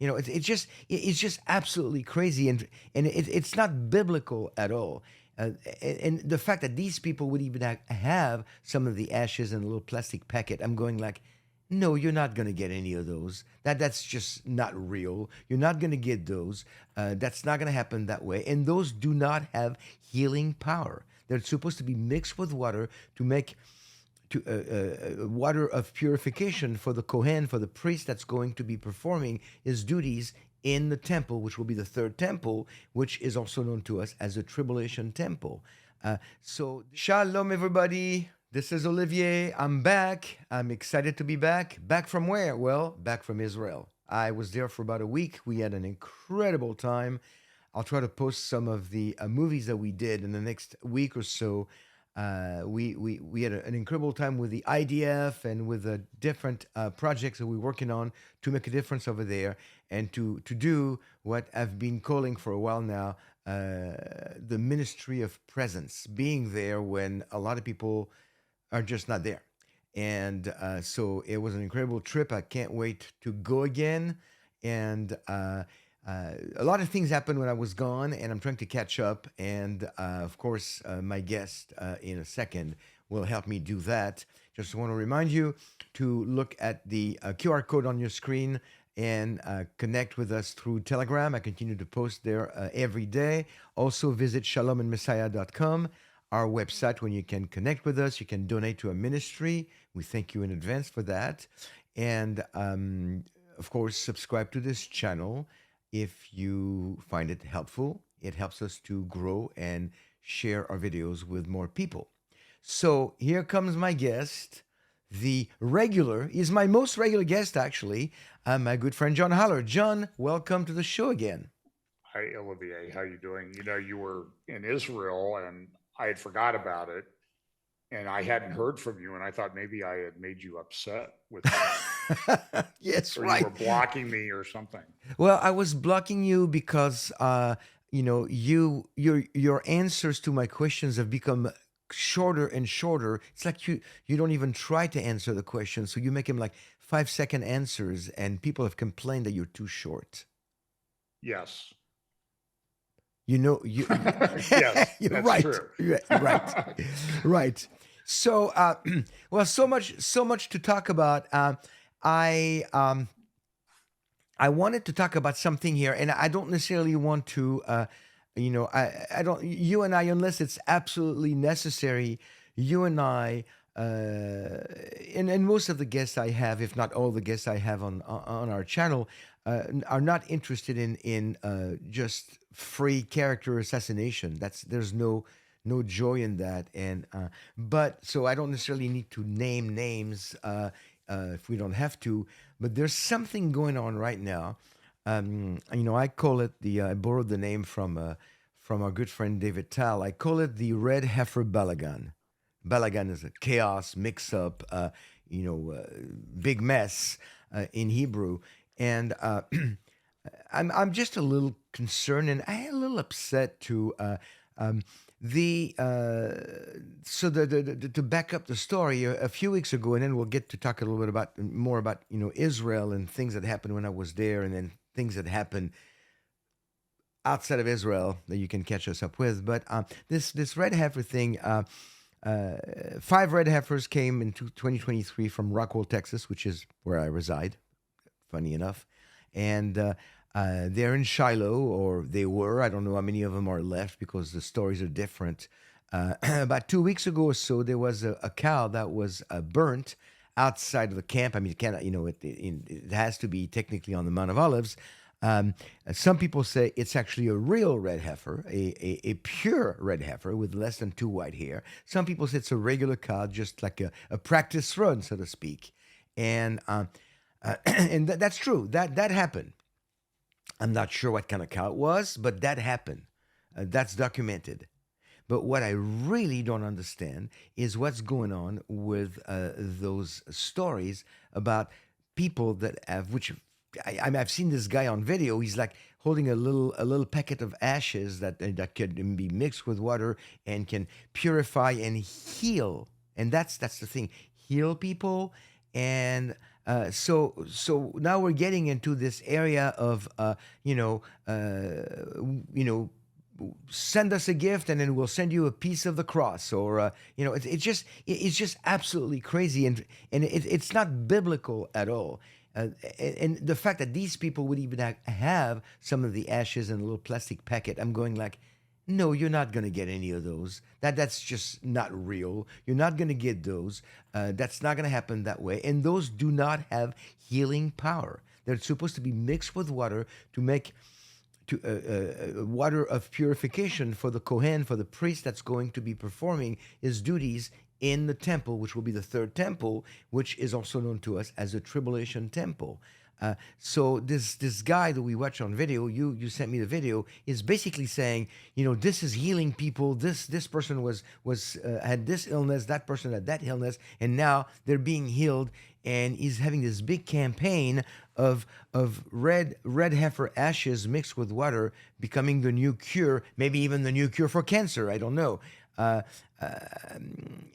It's just absolutely crazy, and it's not biblical at all. And the fact that these people would even have some of the ashes in a little plastic packet, I'm going like, no, you're not going to get any of those. That's just not real. You're not going to get those. That's not going to happen that way. And those do not have healing power. They're supposed to be mixed with water to make water of purification for the Kohen, for the priest that's going to be performing his duties in the temple, which will be the third temple, which is also known to us as the tribulation temple. So, shalom, everybody. This is Olivier. I'm back. I'm excited to be back. Back from where? Well, back from Israel. I was there for about a week. We had an incredible time. I'll try to post some of the movies that we did in the next week or so. We had an incredible time with the IDF and with the different projects that we're working on to make a difference over there and to do what I've been calling for a while now, the ministry of presence, being there when a lot of people are just not there. And so it was an incredible trip. I can't wait to go again. And a lot of things happened when I was gone, and I'm trying to catch up. And of course, my guest in a second will help me do that. Just want to remind you to look at the QR code on your screen and connect with us through Telegram. I continue to post there every day. Also, visit shalomandmessiah.com, our website, when you can connect with us. You can donate to a ministry. We thank you in advance for that. And of course, subscribe to this channel if you find it helpful. It helps us to grow and share our videos with more people. So here comes my guest. The regular is my most regular guest, actually, my good friend John Haller. John, welcome to the show again. Hi, Olivier. How you doing? You were in Israel, and I had forgot about it, and I hadn't heard from you, and I thought maybe I had made you upset with me, Yes, or you right. were blocking me or something. Well, I was blocking you because your answers to my questions have become shorter and shorter. It's like you don't even try to answer the question, so you make them like 5-second answers, and people have complained that you're too short. Yes. You know, you Yes, you're that's right, true. right, right. So, well, so much to talk about. I I wanted to talk about something here, and I don't necessarily want to, I don't, you and I, unless it's absolutely necessary, you and I, and most of the guests I have, if not all the guests I have on our channel, are not interested in just free character assassination. There's no joy in that, and but so I don't necessarily need to name names if we don't have to. But there's something going on right now. I call it I borrowed the name from our good friend David Tal. I call it the red heifer balagan. Balagan is a chaos, mix up, big mess in Hebrew, and I'm just a little concerned and I a little upset to um, the so to back up the story a few weeks ago, and then we'll get to talk a little bit about more about Israel and things that happened when I was there, and then things that happened outside of Israel that you can catch us up with. But this red heifer thing. 5 red heifers came in 2023 from Rockwell, Texas, which is where I reside, funny enough. And they're in Shiloh, or they were. I don't know how many of them are left because the stories are different. About 2 weeks ago or so, there was a cow that was burnt outside of the camp. I mean, it cannot, it has to be technically on the Mount of Olives. Um, some people say it's actually a real red heifer, a pure red heifer with less than 2 white hair. Some people say it's a regular cow, just like a practice run, so to speak. And and that's true. That happened. I'm not sure what kind of cow it was, but that happened. That's documented. But what I really don't understand is what's going on with those stories about people that have, which I've seen this guy on video. He's like holding a little packet of ashes that can be mixed with water and can purify and heal. And that's the thing, heal people. And So now we're getting into this area of you know you know send us a gift and then we'll send you a piece of the cross, or it's just absolutely crazy, and it's not biblical at all. And the fact that these people would even have some of the ashes in a little plastic packet, I'm going like, no, you're not going to get any of those. That's just not real. You're not going to get those. That's not going to happen that way. And those do not have healing power. They're supposed to be mixed with water to make water of purification for the Kohen, for the priest that's going to be performing his duties in the temple, which will be the third temple, which is also known to us as the tribulation temple. So this guy that we watch on video, you sent me the video, is basically saying, this is healing people. This person was had this illness, that person had that illness, and now they're being healed. And he's having this big campaign of red heifer ashes mixed with water becoming the new cure, maybe even the new cure for cancer. I don't know. Uh,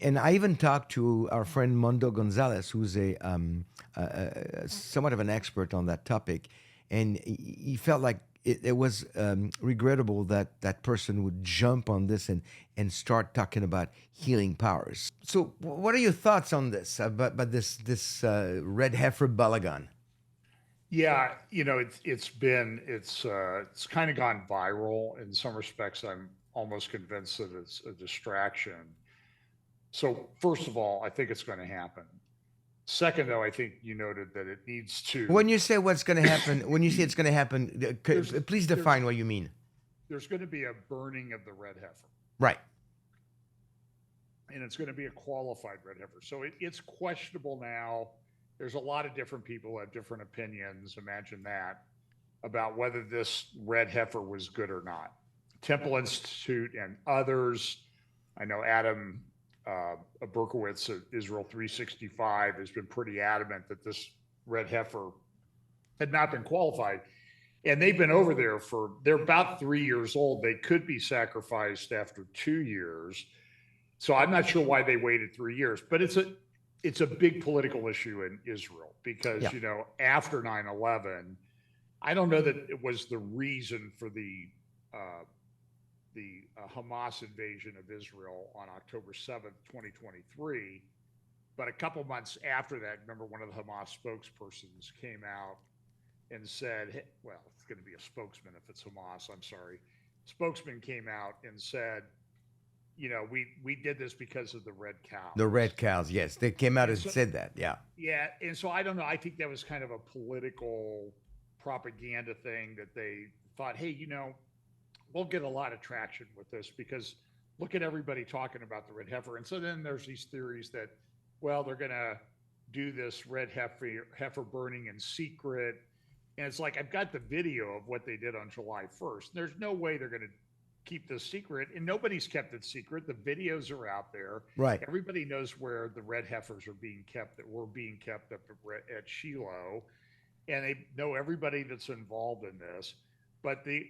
and I even talked to our friend Mondo Gonzalez, who's a somewhat of an expert on that topic, and he felt like it was regrettable that that person would jump on this and start talking about healing powers. So, what are your thoughts on this about this red heifer balagan? Yeah, it's kind of gone viral in some respects. I'm almost convinced that it's a distraction. So first of all, I think it's going to happen. Second, though, I think you noted that it needs to. When you say what's going to happen, when you say it's going to happen, please define what you mean. There's going to be a burning of the red heifer, Right. and it's going to be a qualified red heifer. So it's questionable now. There's a lot of different people who have different opinions. Imagine that, about whether this red heifer was good or not. Temple Institute and others. I know Adam Berkowitz at Israel 365 has been pretty adamant that this red heifer had not been qualified. And they've been over there they're about 3 years old. They could be sacrificed after 2 years. So I'm not sure why they waited 3 years, but it's a big political issue in Israel because, after 9/11, I don't know that it was the reason for the Hamas invasion of Israel on October 7th, 2023. But a couple months after that, remember, one of the Hamas spokespersons came out and said, hey, well, it's going to be a spokesman if it's Hamas, I'm sorry. Spokesman came out and said, we did this because of the red cows. The red cows, yes. They came out and said that, yeah. Yeah, and so I don't know. I think that was kind of a political propaganda thing that they thought, hey, we'll get a lot of traction with this because look at everybody talking about the red heifer. And so then there's these theories that, well, they're going to do this red heifer burning in secret. And it's like, I've got the video of what they did on July 1st. There's no way they're going to keep this secret, and nobody's kept it secret. The videos are out there. Right. Everybody knows where the red heifers are being kept, that were being kept up at Shiloh. And they know everybody that's involved in this. But the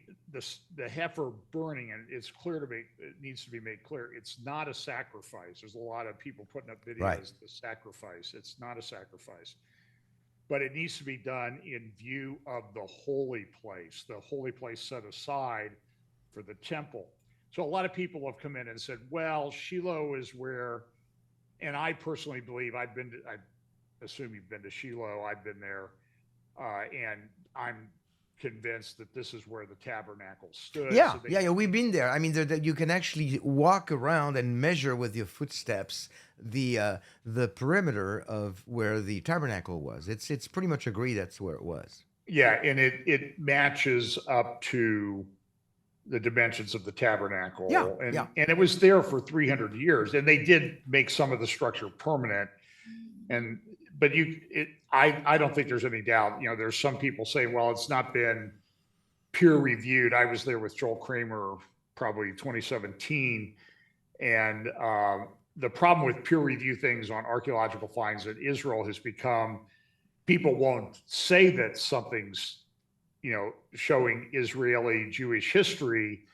heifer burning, and it's clear to me, it needs to be made clear, it's not a sacrifice. There's a lot of people putting up videos Right. of the sacrifice. It's not a sacrifice. But it needs to be done in view of the holy place set aside for the temple. So a lot of people have come in and said, well, Shiloh is where, and I personally believe, I assume you've been to Shiloh, I've been there, and I'm convinced that this is where the tabernacle stood. Yeah, So yeah, we've been there. I mean, you can actually walk around and measure with your footsteps the perimeter of where the tabernacle was. It's pretty much agreed that's where it was. Yeah, and it matches up to the dimensions of the tabernacle. Yeah, and, yeah. and it was there for 300 years, and they did make some of the structure permanent. But I don't think there's any doubt. There's some people say, well, it's not been peer reviewed. I was there with Joel Kramer, probably 2017, and the problem with peer review things on archaeological finds in Israel has become people won't say that something's showing Israeli Jewish history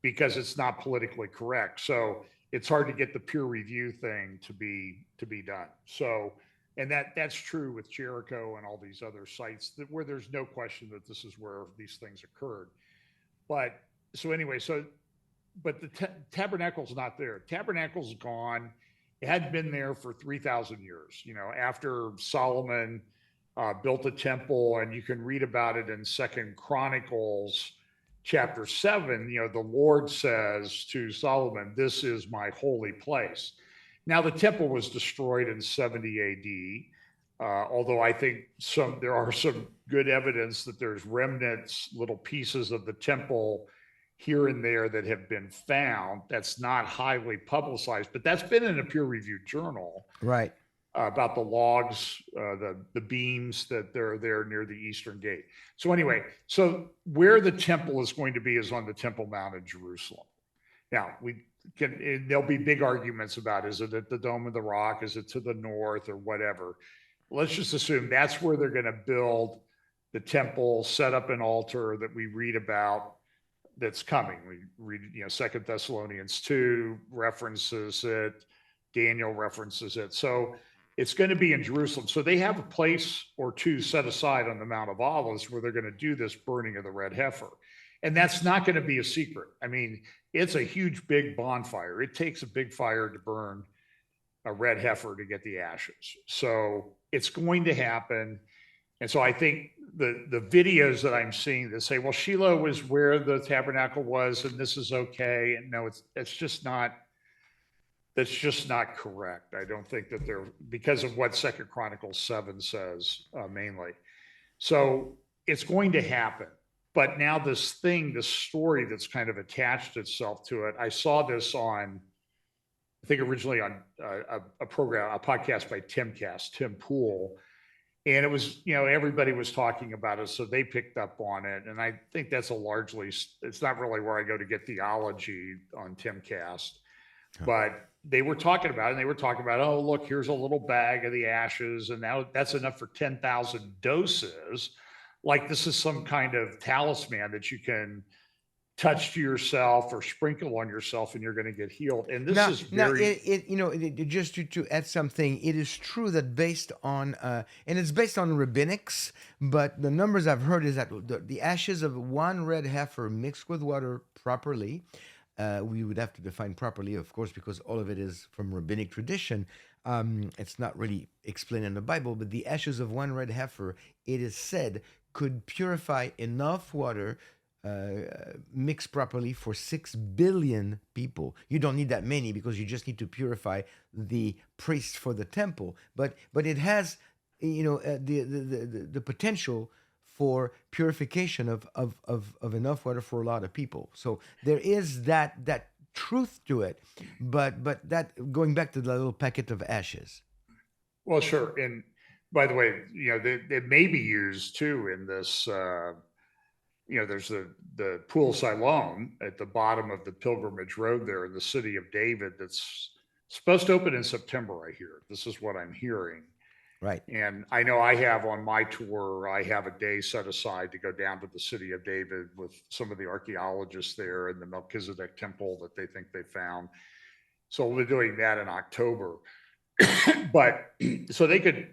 because it's not politically correct. So it's hard to get the peer review thing to be done. So And that's true with Jericho and all these other sites where there's no question that this is where these things occurred. But so anyway, but the tabernacle's not there. Tabernacle's gone. It hadn't been there for 3,000 years. After Solomon built a temple, and you can read about it in Second Chronicles chapter 7. The Lord says to Solomon, "This is my holy place." Now the temple was destroyed in 70 AD. Although I think there are some good evidence that there's remnants, little pieces of the temple here and there that have been found. That's not highly publicized, but that's been in a peer-reviewed journal, Right. About the logs, the beams that they're there near the Eastern Gate. So anyway, so where the temple is going to be is on the Temple Mount in Jerusalem. Now there'll be big arguments about, is it at the Dome of the Rock? Is it to the north or whatever? Let's just assume that's where they're going to build the temple, set up an altar that we read about that's coming. We read, 2 Thessalonians 2 references it, Daniel references it. So it's going to be in Jerusalem. So they have a place or two set aside on the Mount of Olives where they're going to do this burning of the red heifer. And that's not going to be a secret. I mean, it's a huge, big bonfire. It takes a big fire to burn a red heifer to get the ashes. So it's going to happen. And so I think the videos that I'm seeing that say, well, Shiloh was where the tabernacle was, and this is okay. And no, that's just not correct. I don't think that because of what 2 Chronicles 7 says, mainly. So it's going to happen. But now this story that's kind of attached itself to it. I saw this on, I think originally on a podcast by Tim Pool. And it was, everybody was talking about it, so they picked up on it. And I think that's it's not really where I go to get theology on Timcast. But they were talking about it, and they were talking about, oh, look, here's a little bag of the ashes, and now that's enough for 10,000 doses. Like this is some kind of talisman that you can touch to yourself or sprinkle on yourself, and you're going to get healed. And this is very just to add something. It is true that based on and it's based on rabbinics, but the numbers I've heard is that the ashes of one red heifer mixed with water properly. We would have to define properly, of course, because all of it is from rabbinic tradition. It's not really explained in the Bible, but the ashes of one red heifer, it is said, could purify enough water mixed properly for 6 billion people. You don't need that many because you just need to purify the priests for the temple. But it has, the potential for purification of enough water for a lot of people. So there is that truth to it. But that, going back to the little packet of ashes. Well, sure. And by the way, they may be used too in this. There's the Pool Siloam at the bottom of the pilgrimage road there in the city of David that's supposed to open in September, I hear. This is what I'm hearing. Right. And I know I have on my tour, I have a day set aside to go down to the city of David with some of the archaeologists there in the Melchizedek temple that they think they found. So we'll be doing that in October. But so they could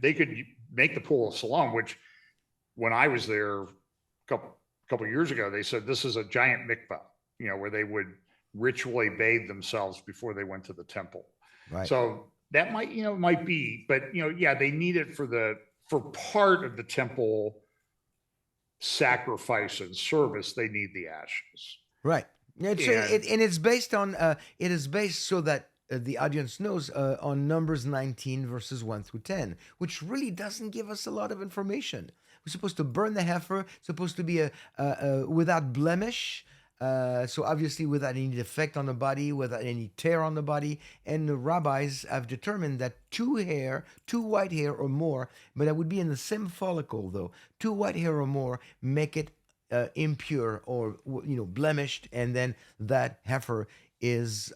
make the Pool of Siloam, which when I was there a couple of years ago, they said this is a giant mikvah, where they would ritually bathe themselves before they went to the temple. Right. So that might be, but they need it for part of the temple sacrifice and service. They need the ashes. Right. And it's based on it is based so that the audience knows on Numbers 19 verses 1 through 10, which really doesn't give us a lot of information. We're supposed to burn the heifer, supposed to be without blemish, so obviously without any defect on the body, without any tear on the body. And the rabbis have determined that two white hair or more, but that would be in the same follicle though, 2 white hair or more make it impure or blemished, and then that heifer is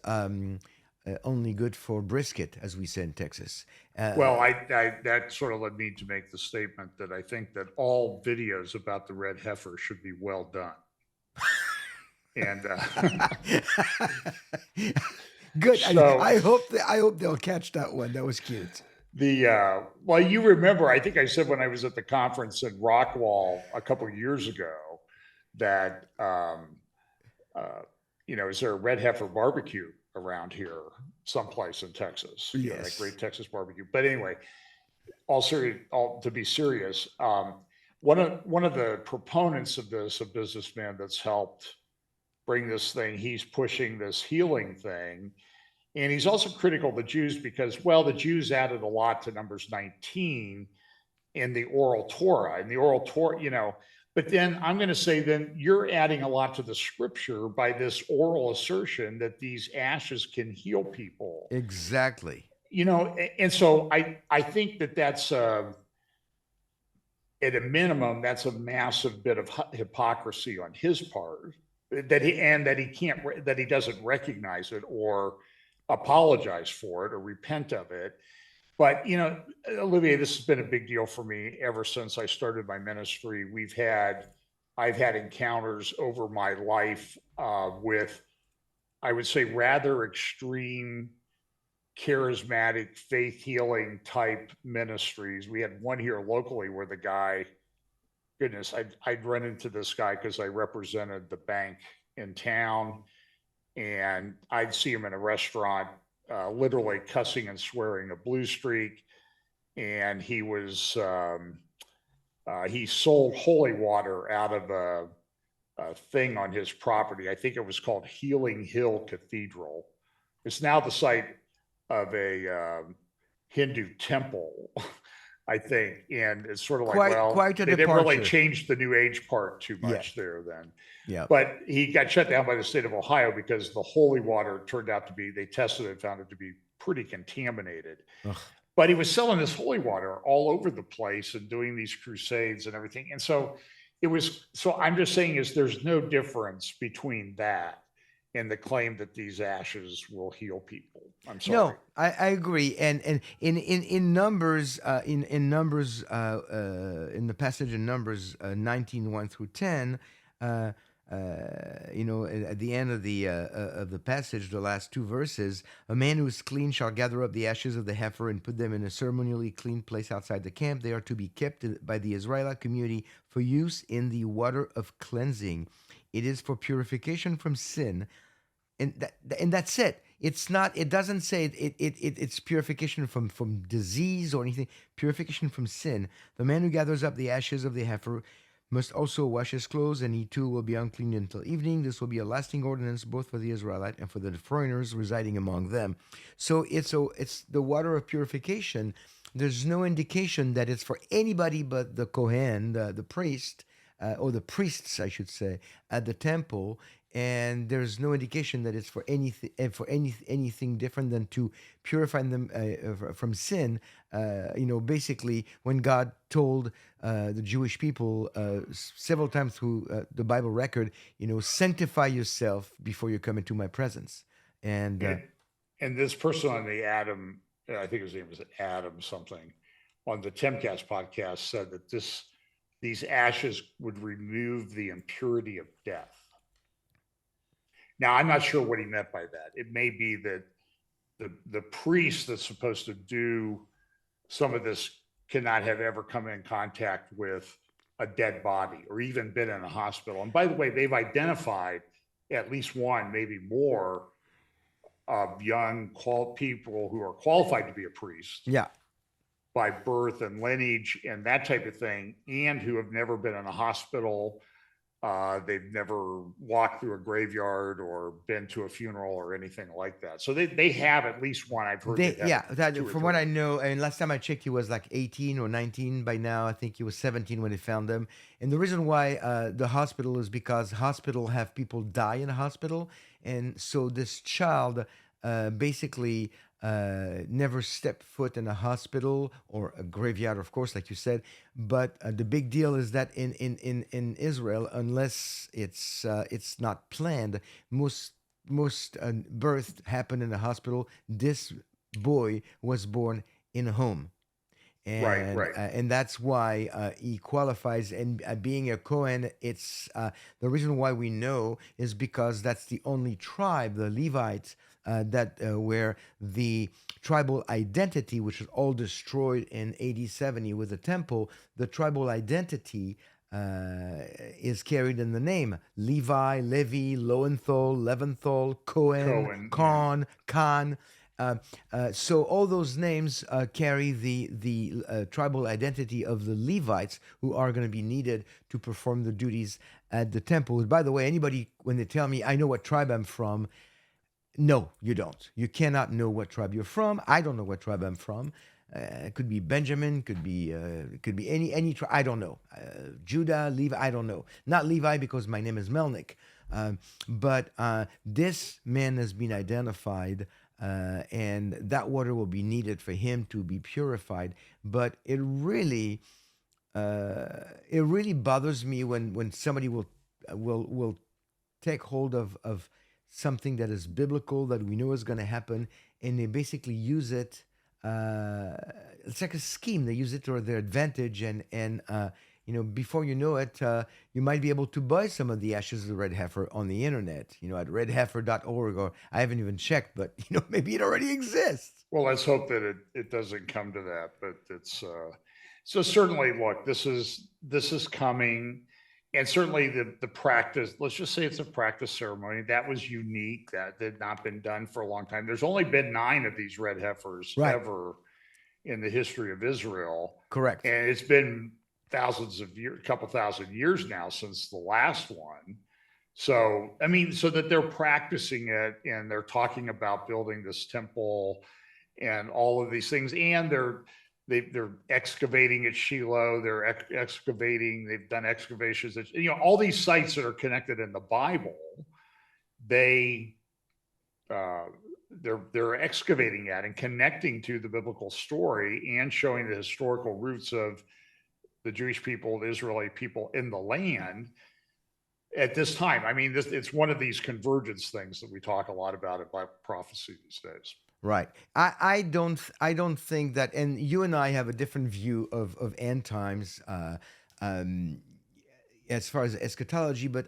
only good for brisket, as we say in Texas. Well, that sort of led me to make the statement that I think that all videos about the red heifer should be well done. And good. So, I hope they'll catch that one. That was cute. Well, you remember, I think I said when I was at the conference in Rockwall a couple of years ago that, uh, is there a red heifer barbecue around here someplace in Texas? That Yes. great Texas barbecue. But anyway, all to be serious, one of the proponents of this, a businessman that's helped bring this thing, he's pushing this healing thing. And he's also critical of the Jews because, well, the Jews added a lot to Numbers 19 in the oral Torah. In the oral Torah, but then I'm going to say, then you're adding a lot to the scripture by this oral assertion that these ashes can heal people. Exactly. And so I think that's at a minimum, that's a massive bit of hypocrisy on his part that he doesn't recognize it or apologize for it or repent of it. But Olivier, this has been a big deal for me ever since I started my ministry. I've had encounters over my life with, I would say, rather extreme charismatic faith healing type ministries. We had one here locally where the guy, goodness, I'd run into this guy because I represented the bank in town, and I'd see him in a restaurant, literally cussing and swearing a blue streak. And he sold holy water out of a thing on his property. I think it was called Healing Hill Cathedral. It's now the site of a Hindu temple, I think. And it's sort of like, well, Quite a they didn't really departure. change the New Age part too Yeah. much there then. Yeah. But he got shut down by the state of Ohio because the holy water turned out to be, they tested it, found it to be pretty contaminated. Ugh. But he was selling this holy water all over the place and doing these crusades and everything. And so I'm just saying there's no difference between that and the claim that these ashes will heal people. I'm sorry. No, I agree. And in Numbers, in Numbers, in the passage in Numbers 19, 1 through 10, at the end of the passage, the last two verses, a man who is clean shall gather up the ashes of the heifer and put them in a ceremonially clean place outside the camp. They are to be kept by the Israelite community for use in the water of cleansing. It is for purification from sin, and that's it. It's not. It doesn't say it's purification from disease or anything. Purification from sin. The man who gathers up the ashes of the heifer must also wash his clothes, and he too will be unclean until evening. This will be a lasting ordinance both for the Israelite and for the foreigners residing among them. So it's the water of purification. There's no indication that it's for anybody but the Kohen, the priest, or the priests, I should say, at the temple. And there's no indication that it's for anything different than to purify them from sin. Basically, when God told the Jewish people several times through the Bible record, sanctify yourself before you come into my presence. And And this person on the Adam, I think his name was Adam something, on the Timcast podcast said that these ashes would remove the impurity of death. Now, I'm not sure what he meant by that. It may be that the priest that's supposed to do some of this cannot have ever come in contact with a dead body or even been in a hospital. And by the way, they've identified at least one, maybe more, of young people who are qualified to be a priest. Yeah. By birth and lineage and that type of thing, and who have never been in a hospital. They've never walked through a graveyard or been to a funeral or anything like that. So they have at least one. I've heard. From what I know, and last time I checked, he was like 18 or 19 by now. I think he was 17 when they found him. And the reason why the hospital is because hospital have people die in a hospital, and so this child basically never stepped foot in a hospital or a graveyard, of course, like you said. But the big deal is that in Israel, unless it's not planned, most births happen in a hospital. This boy was born in a home. And, right. And that's why he qualifies. And being a Cohen, it's the reason why we know is because that's the only tribe, the Levites, where the tribal identity, which was all destroyed in AD 70 with the temple, the tribal identity is carried in the name: Levi, Levi, Lowenthal, Leventhal, Cohen, Cohen, yeah. Khan. So all those names carry the tribal identity of the Levites, who are going to be needed to perform the duties at the temple. By the way, anybody, when they tell me I know what tribe I'm from, no, you don't. You cannot know what tribe you're from. I don't know what tribe I'm from. It could be Benjamin, could be any tribe. I don't know. Judah, Levi. I don't know. Not Levi because my name is Melnick. But this man has been identified, and that water will be needed for him to be purified. But it really bothers me when somebody will take hold of something that is biblical, that we know is going to happen, and they basically use it. It's like a scheme. They use it to their advantage, and before you know it, you might be able to buy some of the ashes of the red heifer on the internet, at redheifer.org, or I haven't even checked, but maybe it already exists. Well, let's hope that it doesn't come to that, but it's so certainly. Look, this is coming, and certainly the practice. Let's just say it's a practice ceremony that was unique, that had not been done for a long time. There's only been 9 of these red heifers Right. ever in the history of Israel, Correct. and it's been thousands of years, a couple thousand years now since the last one. So, I mean, so that they're practicing it and they're talking about building this temple and all of these things, and they're excavating at Shiloh. They're excavating. They've done excavations at all these sites that are connected in the Bible. They're excavating at and connecting to the biblical story and showing the historical roots of the Jewish people, the Israeli people in the land at this time. I mean, it's one of these convergence things that we talk a lot about prophecy these days. Right. I don't think that, and you and I have a different view of end times, um, as far as eschatology. But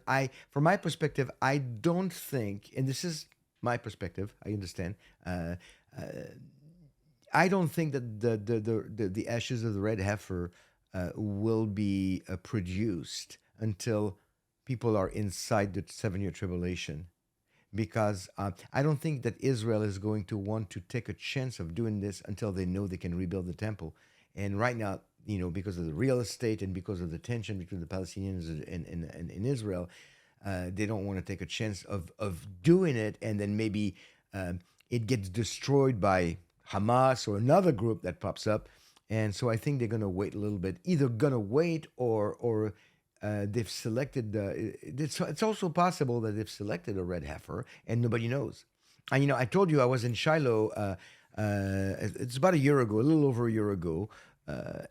from my perspective, I don't think, and this is my perspective, I understand. Uh, I don't think that the ashes of the red heifer will be produced until people are inside the 7-year tribulation, because I don't think that Israel is going to want to take a chance of doing this until they know they can rebuild the temple. And right now, because of the real estate and because of the tension between the Palestinians and Israel, they don't want to take a chance of doing it, and then maybe it gets destroyed by Hamas or another group that pops up. And so I think they're going to wait a little bit. Either going to wait, or they've selected. It's also possible that they've selected a red heifer and nobody knows. And I told you I was in Shiloh. It's about a year ago, a little over a year ago,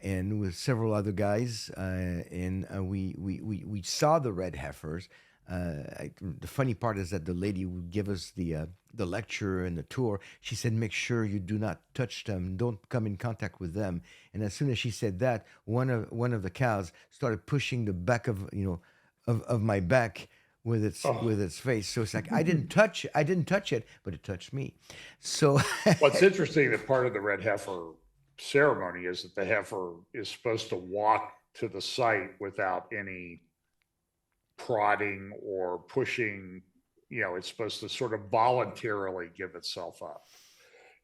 and with several other guys, and we saw the red heifers. The funny part is that the lady who gave us the lecture and the tour, she said, make sure you do not touch them, don't come in contact with them. And as soon as she said that, one of the cows started pushing the back of my back with its face. So it's like I didn't touch it, but it touched me. So What's interesting, that part of the red heifer ceremony is that the heifer is supposed to walk to the site without any prodding or pushing. It's supposed to sort of voluntarily give itself up.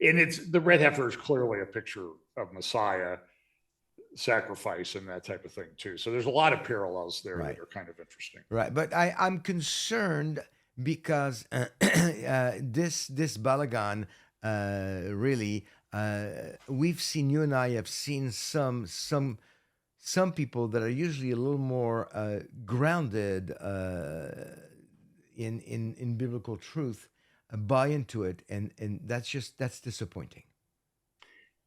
And the red heifer is clearly a picture of Messiah sacrifice and that type of thing too. So there's a lot of parallels there Right. that are kind of interesting. Right, but I'm concerned because this Balagan, really, we've seen, you and I have seen some people that are usually a little more grounded in biblical truth buy into it, and that's disappointing.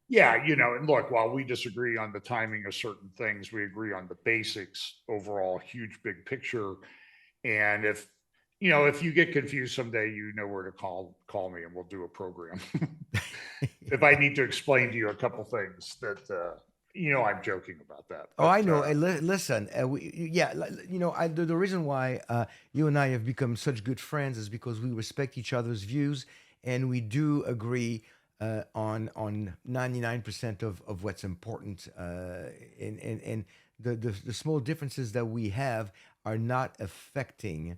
Yeah, and look, while we disagree on the timing of certain things, we agree on the basics, overall, huge, big picture. And if you get confused someday, you know where to call me, and we'll do a program. If I need to explain to you a couple things that, I'm joking about that. Oh, I But, know. Listen, the reason why you and I have become such good friends is because we respect each other's views, and we do agree on 99% of what's important, and the small differences that we have are not affecting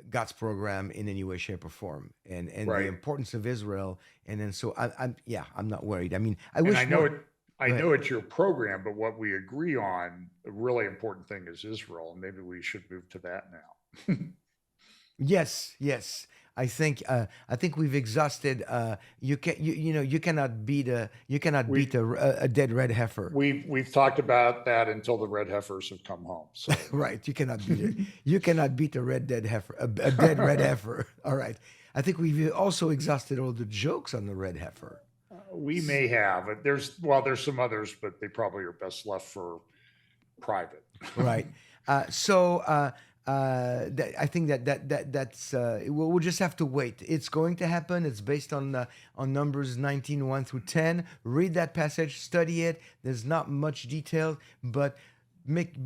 God's program in any way, shape, or form, and the Right. importance of Israel. And then so I'm not worried. I mean, I And I wish know more. it, I Go ahead. know it's your program, but what we agree on, a really important thing is Israel, and maybe we should move to that now. Yes, yes. I think we've exhausted. You cannot beat we a dead red heifer. we've talked about that until the red heifers have come home. So Right. You cannot beat it. You cannot beat a red dead heifer, a dead red heifer. All right. I think we've also exhausted all the jokes on the red heifer. we may have. There's some others, but they probably are best left for private. Right. I think that's we'll just have to wait. It's going to happen. It's based on Numbers 19:1 through 10. Read that passage, study it. There's not much detail, but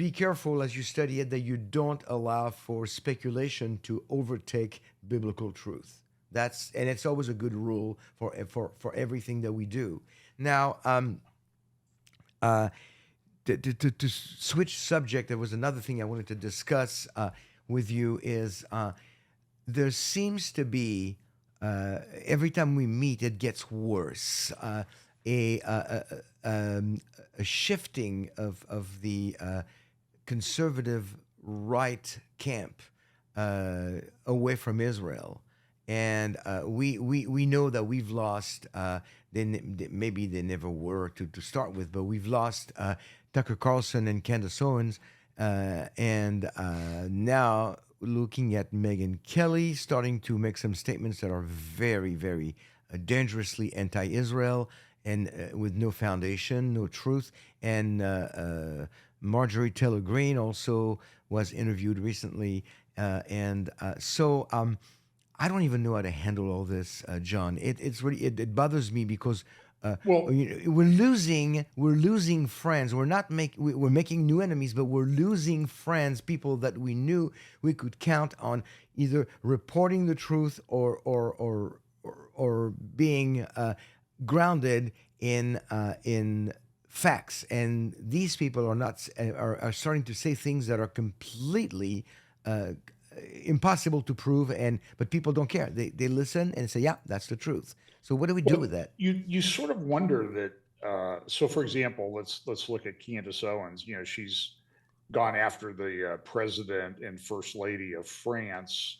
be careful as you study it that you don't allow for speculation to overtake biblical truth. And it's always a good rule for everything that we do. Now, uh, to switch subject, there was another thing I wanted to discuss with you is there seems to be every time we meet, it gets worse. A, a, a, a shifting of the conservative right camp away from Israel. And we know that we've lost, maybe they never were to start with, but we've lost Tucker Carlson and Candace Owens. And now looking at Megyn Kelly starting to make some statements that are very, very dangerously anti-Israel and with no foundation, no truth. And Marjorie Taylor Greene also was interviewed recently. So I don't even know how to handle all this, John. It's really it bothers me because Well, we're losing friends. We're making new enemies, but we're losing friends, people that we knew we could count on, either reporting the truth or being grounded in facts. And these people are starting to say things that are completely impossible to prove, but people don't care. They listen and say, yeah, that's the truth. So what do we do well, with that? you sort of wonder that. So, for example, let's look at Candace Owens. She's gone after the president and first lady of France.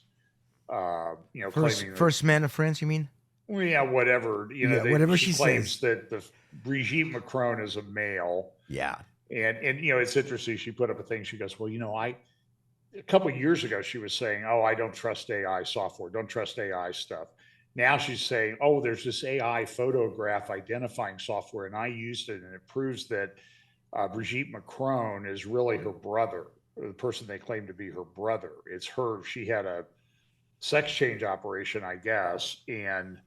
First Claiming that, first man of France, you mean? well, yeah, whatever. Yeah, whatever She she claims says. that the Brigitte Macron is a male, Yeah. and it's interesting. She put up a thing. She goes, well, a couple of years ago, she was saying, "Oh, I don't trust AI software. Don't trust AI stuff." Now she's saying, "Oh, there's this AI photograph identifying software, and I used it, and it proves that Brigitte Macron is really her brother, the person they claim to be her brother. It's her. She had a sex change operation, I guess." And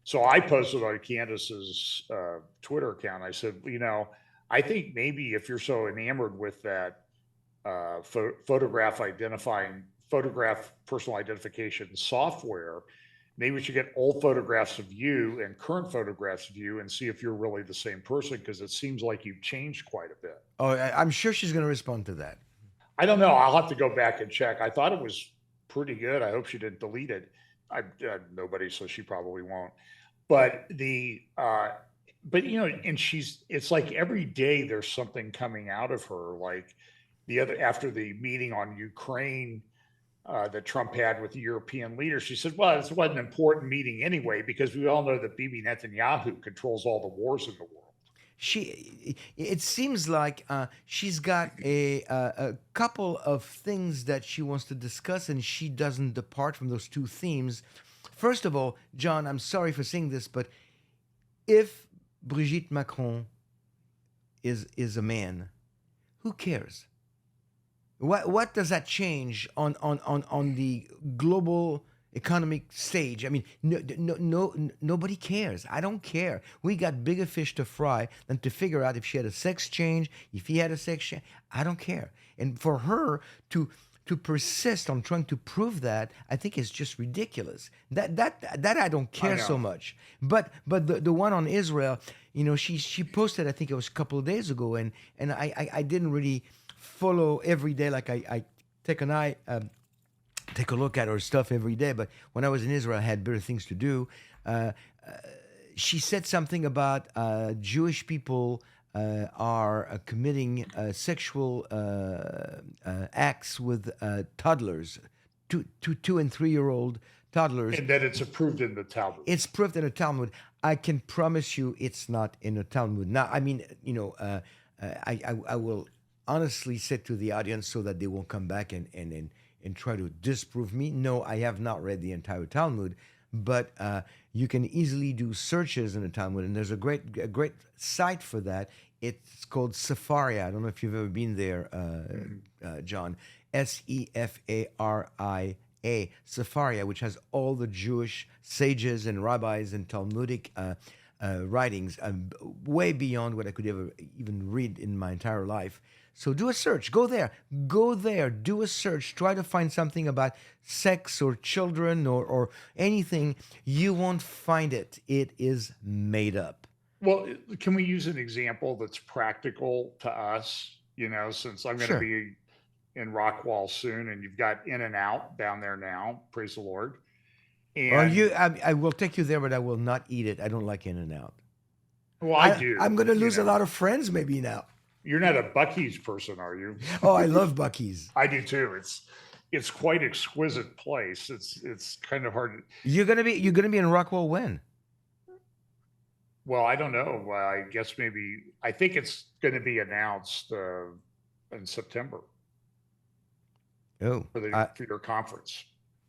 so I posted on Candace's Twitter account. I said, I think maybe if you're so enamored with that photograph personal identification software, maybe we should get old photographs of you and current photographs of you and see if you're really the same person, because it seems like you've changed quite a bit. Oh, I'm sure she's going to respond to that. I don't know. I'll have to go back and check. I thought it was pretty good. I hope she didn't delete it. I nobody, so she probably won't. But and it's like every day there's something coming out of her. Like after the meeting on Ukraine that Trump had with the European leaders, she said, "Well, this wasn't an important meeting anyway, because we all know that Bibi Netanyahu controls all the wars in the world." It seems like she's got a couple of things that she wants to discuss, and she doesn't depart from those two themes. First of all, John, I'm sorry for saying this, but if Brigitte Macron is a man, who cares? What does that change on the global economic stage? I mean, nobody cares. I don't care. We got bigger fish to fry than to figure out if she had a sex change, if he had a sex change. I don't care. And for her to to persist on trying to prove that, I think is just ridiculous. That I don't I care so know. much. But the one on Israel, she posted, I think it was a couple of days ago, and I didn't really follow every day like I take an eye. Take a look at her stuff every day. But when I was in Israel, I had better things to do. Uh, she said something about Jewish people are committing sexual acts with toddlers, 2 and 3 year old toddlers. And that it's approved in the Talmud. It's proved in the Talmud. I can promise you, it's not in the Talmud. Now, I mean, I will honestly say to the audience so that they won't come back and try to disprove me. No, I have not read the entire Talmud, but you can easily do searches in the Talmud, and there's a great site for that. It's called Sefaria. I don't know if you've ever been there, John. Sefaria, Sefaria, which has all the Jewish sages and rabbis and Talmudic writings, way beyond what I could ever even read in my entire life. So do a search. Go there. Do a search. Try to find something about sex or children or anything. You won't find it. It is made up. Well, can we use an example that's practical to us? Since I'm going to Sure. be in Rockwall soon, and you've got In and Out down there now. Praise the Lord. Or And I will take you there, but I will not eat it. I don't like In and Out. well, I do. I'm going to you lose a know. lot of friends maybe now. You're not a Buc-ee's person, are you? Oh, I love Buc-ee's. I do too. It's quite exquisite place. It's kind of hard. You're gonna be in Rockwell when? Well, I don't know. I guess maybe I think it's going to be announced in September Oh, for your conference.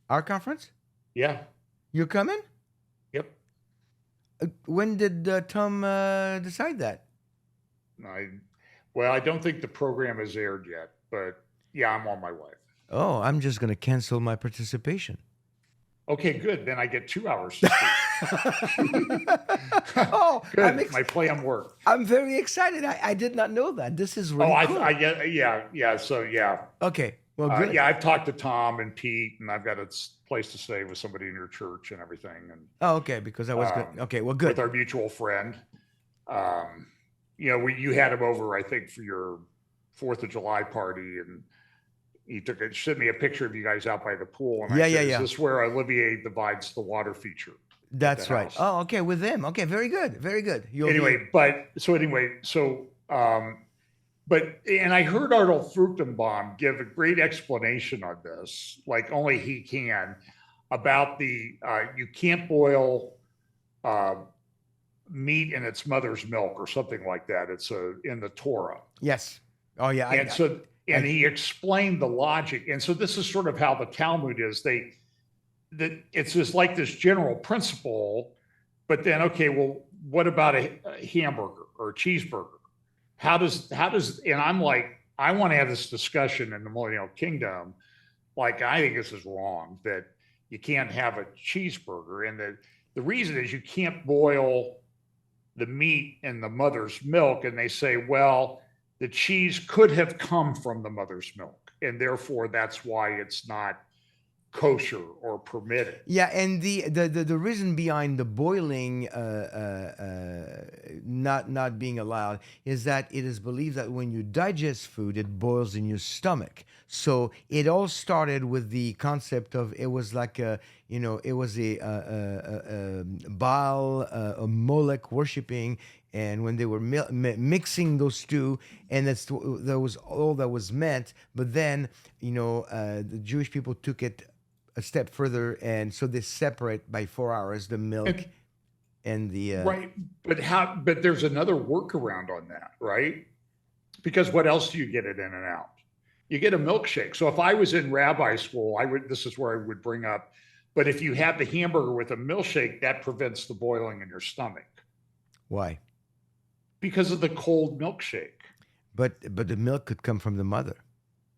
our conference? Yeah. You're coming? Yep. When did Tom decide that? Well, I don't think the program has aired yet, but yeah, I'm on my way. Oh, I'm just gonna cancel my participation. Okay, good. Then I get 2 hours to speak. Oh, Good. My plan worked. I'm very excited. I did not know that. This is really Oh, cool. I get, yeah. So yeah, Okay, well, good. yeah. I've talked to Tom and Pete, and I've got a place to stay with somebody in your church and everything, and Oh, okay, because I was good. Okay, well, good. with our mutual friend. You had him over, I think, for your 4th of July party, and he sent me a picture of you guys out by the pool, and I said, "Is this where Olivier divides the water feature?" That's right. house? Oh, okay, with them. Okay, very good, very good. And I heard Arnold Fruchtenbaum give a great explanation on this, like only he can, about the you can't boil meat in its mother's milk or something like that. It's in the Torah. Yes. Oh, yeah. And he explained the logic. And so this is sort of how the Talmud is. That it's just like this general principle, but then, okay, well, what about a hamburger or a cheeseburger? How does, and I'm like, I want to have this discussion in the millennial kingdom. Like, I think this is wrong, that you can't have a cheeseburger. And the reason is you can't boil the meat in the mother's milk. And they say, well, the cheese could have come from the mother's milk, and therefore that's why it's not kosher or permitted. Yeah, and the reason behind the boiling not being allowed is that it is believed that when you digest food, it boils in your stomach. So it all started with the concept of it was like a Baal, a Molech worshiping. And when they were mixing those two, and that was all that was meant. But then, the Jewish people took it a step further, and so they separate by 4 hours the milk and the right. But there's another workaround on that, right? Because what else do you get at In and Out? You get a milkshake. So if I was in rabbi school, this is where I would bring up. But if you have the hamburger with a milkshake, that prevents the boiling in your stomach. Why? Because of the cold milkshake. But the milk could come from the mother,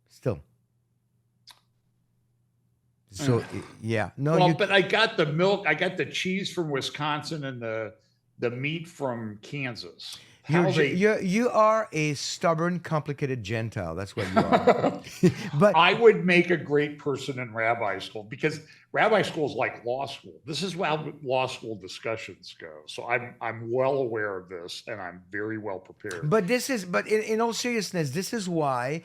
still. So yeah, no. Well, but I got the milk. I got the cheese from Wisconsin and the meat from Kansas. how they You are a stubborn, complicated Gentile. That's what you are. But I would make a great person in rabbi school, because rabbi school is like law school. This is how law school discussions go. So I'm well aware of this, and I'm very well prepared. but in all seriousness, this is why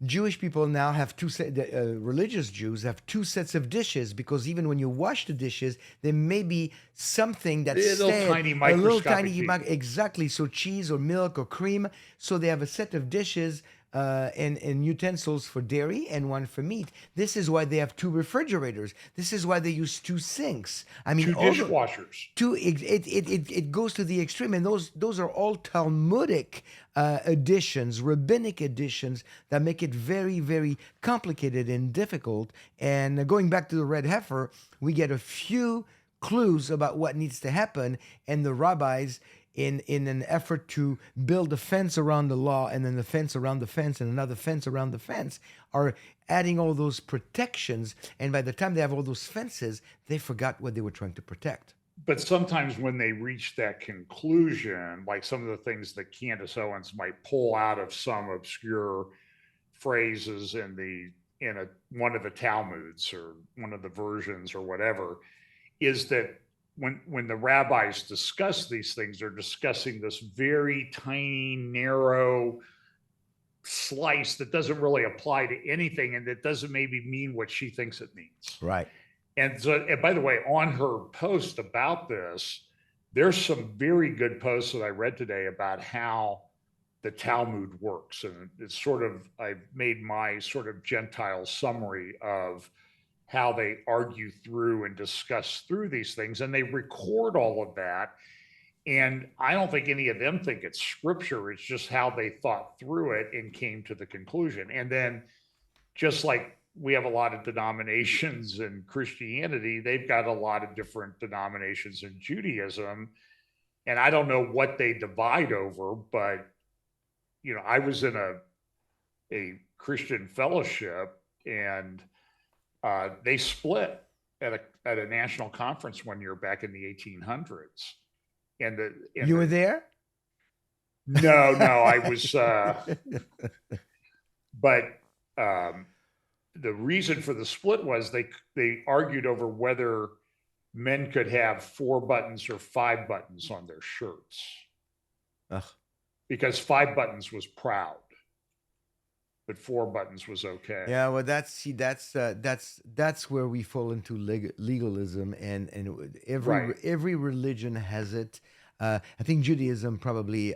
Jewish people now have religious Jews have two sets of dishes, because even when you wash the dishes, there may be something that's Little stale, tiny a little microscopic tiny people. exactly. So cheese or milk or cream. So they have a set of dishes and utensils for dairy and one for meat. This is why they have two refrigerators. This is why they use two sinks. I mean, Two dishwashers. it goes to the extreme, and those are all Talmudic additions, rabbinic additions that make it very, very complicated and difficult. And going back to the red heifer, we get a few clues about what needs to happen, and the rabbis, in an effort to build a fence around the law, and then the fence around the fence and another fence around the fence, are adding all those protections, and by the time they have all those fences, they forgot what they were trying to protect. But sometimes when they reach that conclusion, like some of the things that Candace Owens might pull out of some obscure phrases in one of the Talmuds or one of the versions or whatever, is that when the rabbis discuss these things, they're discussing this very tiny, narrow slice that doesn't really apply to anything, and that doesn't maybe mean what she thinks it means. Right. And so, and by the way, on her post about this, there's some very good posts that I read today about how the Talmud works. And it's sort of, I've made my sort of Gentile summary of how they argue through and discuss through these things. And they record all of that. And I don't think any of them think it's scripture. It's just how they thought through it and came to the conclusion. And then, just like we have a lot of denominations in Christianity, they've got a lot of different denominations in Judaism. And I don't know what they divide over, but I was in a Christian fellowship, and they split at a national conference one year back in the 1800s. You were there? No, I was, but the reason for the split was they argued over whether men could have 4 buttons or 5 buttons on their shirts. Ugh. Because 5 buttons was proud, but 4 buttons was okay. Yeah, well, that's where we fall into legalism, and every religion has it. I think Judaism probably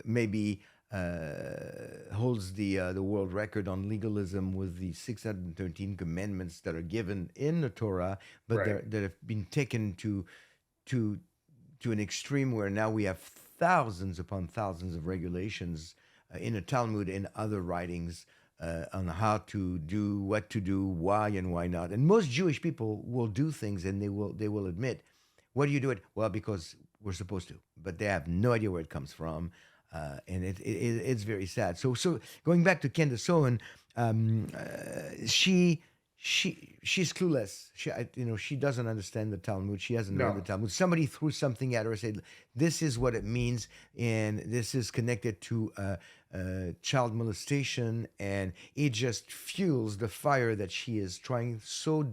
maybe holds the world record on legalism with the 613 commandments that are given in the Torah, but that have been taken to an extreme where now we have thousands upon thousands of regulations in the Talmud and other writings on how to do, what to do, why and why not. And most Jewish people will do things, and they will admit, "Why do you do it?" Well, because we're supposed to, but they have no idea where it comes from, and it's very sad. So going back to Candace Owen, she's clueless. She doesn't understand the Talmud. She hasn't read the Talmud. Somebody threw something at her and said, "This is what it means, and this is connected to child molestation," and it just fuels the fire that she is trying so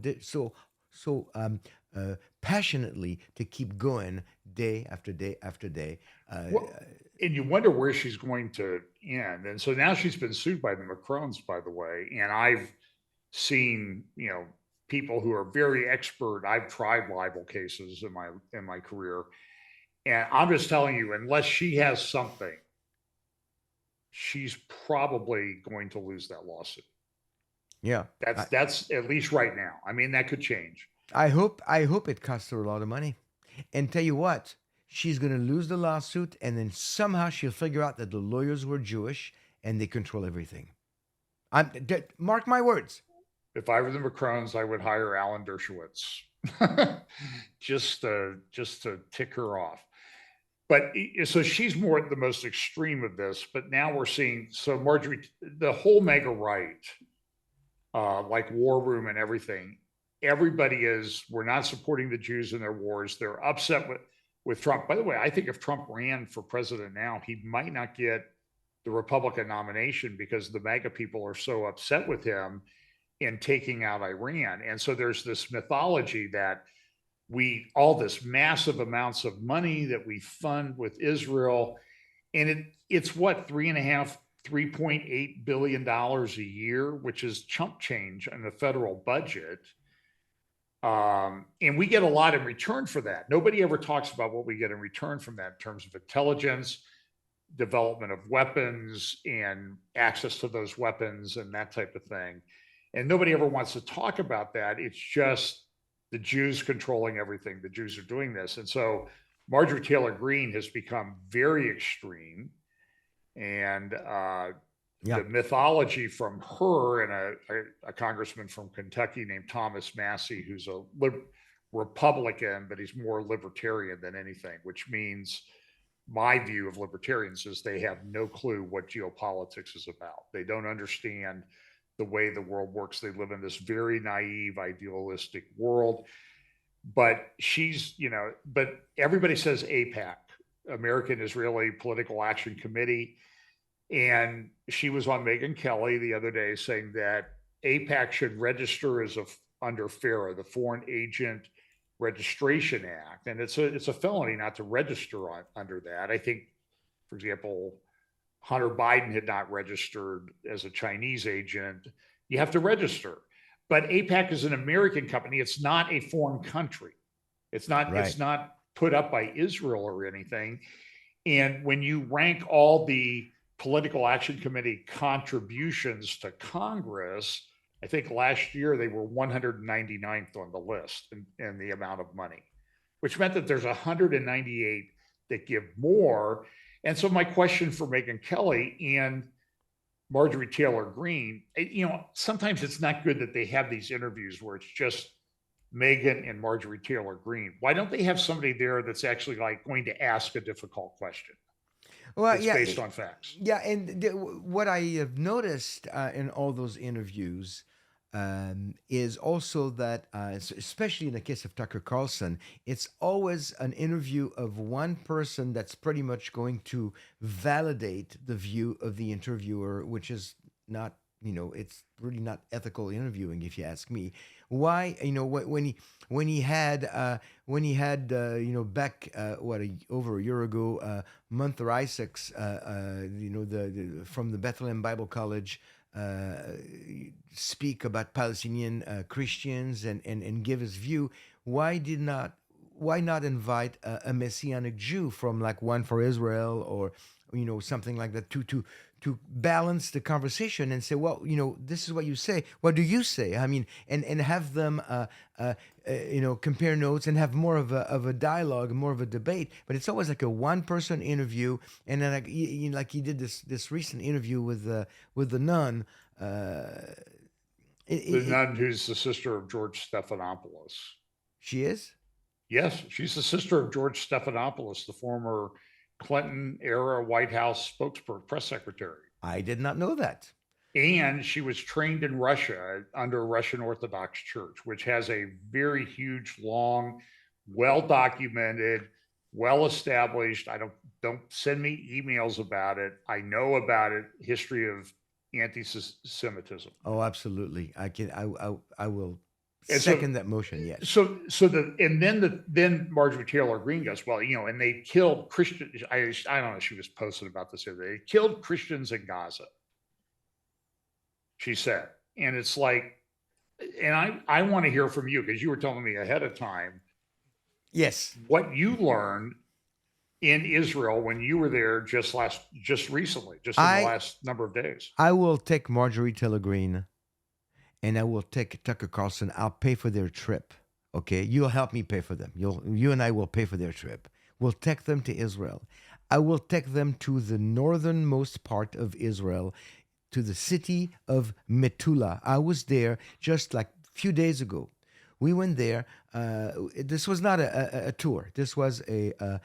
passionately to keep going day after day after day. And you wonder where she's going to end. And so now she's been sued by the Macrons, by the way. And I've seen, people who are very expert. I've tried libel cases in my career. And I'm just telling you, unless she has something, she's probably going to lose that lawsuit. Yeah. That's at least right now. I mean, that could change. I hope it costs her a lot of money. And tell you what, she's going to lose the lawsuit, and then somehow she'll figure out that the lawyers were Jewish and they control everything. Mark my words. If I were the Macrons, I would hire Alan Dershowitz just to tick her off. But so she's more at the most extreme of this. But now we're seeing, so Marjorie, the whole mega right, like War Room and everything, everybody we're not supporting the Jews in their wars. They're upset with, with Trump. By the way, I think if Trump ran for president now, he might not get the Republican nomination because the MAGA people are so upset with him in taking out Iran. And so there's this mythology that all this massive amounts of money that we fund with Israel, and it's what, 3.8 billion dollars a year, which is chump change in the federal budget. And we get a lot in return for that. Nobody ever talks about what we get in return from that in terms of intelligence, development of weapons, and access to those weapons and that type of thing. And nobody ever wants to talk about that. It's just the Jews controlling everything. The Jews are doing this. And so Marjorie Taylor Greene has become very extreme. And the mythology from her and a congressman from Kentucky named Thomas Massie, who's a Republican, but he's more libertarian than anything, which means my view of libertarians is they have no clue what geopolitics is about. They don't understand the way the world works. They live in this very naive, idealistic world. But but everybody says AIPAC, American Israeli Political Action Committee. And she was on Megyn Kelly the other day saying that AIPAC should register under FARA, the Foreign Agent Registration Act. And it's a felony not to register under that. I think, for example, Hunter Biden had not registered as a Chinese agent. You have to register. But AIPAC is an American company. It's not a foreign country. It's not, right. It's not put up by Israel or anything. And when you rank all the Political Action Committee contributions to Congress, I think last year they were 199th on the list in the amount of money, which meant that there's 198 that give more. And so my question for Megyn Kelly and Marjorie Taylor Greene, sometimes it's not good that they have these interviews where it's just Megyn and Marjorie Taylor Greene. Why don't they have somebody there that's actually going to ask a difficult question? Well, it's based on facts. Yeah, and what I have noticed in all those interviews is also that, especially in the case of Tucker Carlson, it's always an interview of one person that's pretty much going to validate the view of the interviewer, which is not, it's really not ethical interviewing, if you ask me. Why, when he had back over a year ago, Munther Isaacs, from the Bethlehem Bible College, speak about Palestinian Christians and give his view. Why not invite a Messianic Jew from like One for Israel or something like that to balance the conversation and say, well, this is what you say. What do you say? I mean, and have them, compare notes and have more of a dialogue, more of a debate. But it's always like a one-person interview, and then like he did this recent interview with the nun. The nun who's the sister of George Stephanopoulos. She is? Yes, she's the sister of George Stephanopoulos, the former Clinton-era White House press secretary. I did not know that. And she was trained in Russia under a Russian Orthodox Church, which has a very huge, long, well-documented, well-established, don't send me emails about it, I know about it, history of anti-Semitism. Oh, absolutely. I will second that motion, yes. Then Marjorie Taylor Greene goes, well, and they killed Christians. I don't know, she was posting about this the other day. They killed Christians in Gaza, she said. And it's like, and I want to hear from you, because you were telling me ahead of time. Yes. What you learned in Israel when you were there just recently, in the last number of days. I will take Marjorie Taylor Greene and I will take Tucker Carlson. I'll pay for their trip. Okay, you'll help me pay for them. You and I will pay for their trip. We'll take them to Israel. I will take them to the northernmost part of Israel, to the city of Metula. I was there just like a few days ago. We went there. This was not a tour. This was a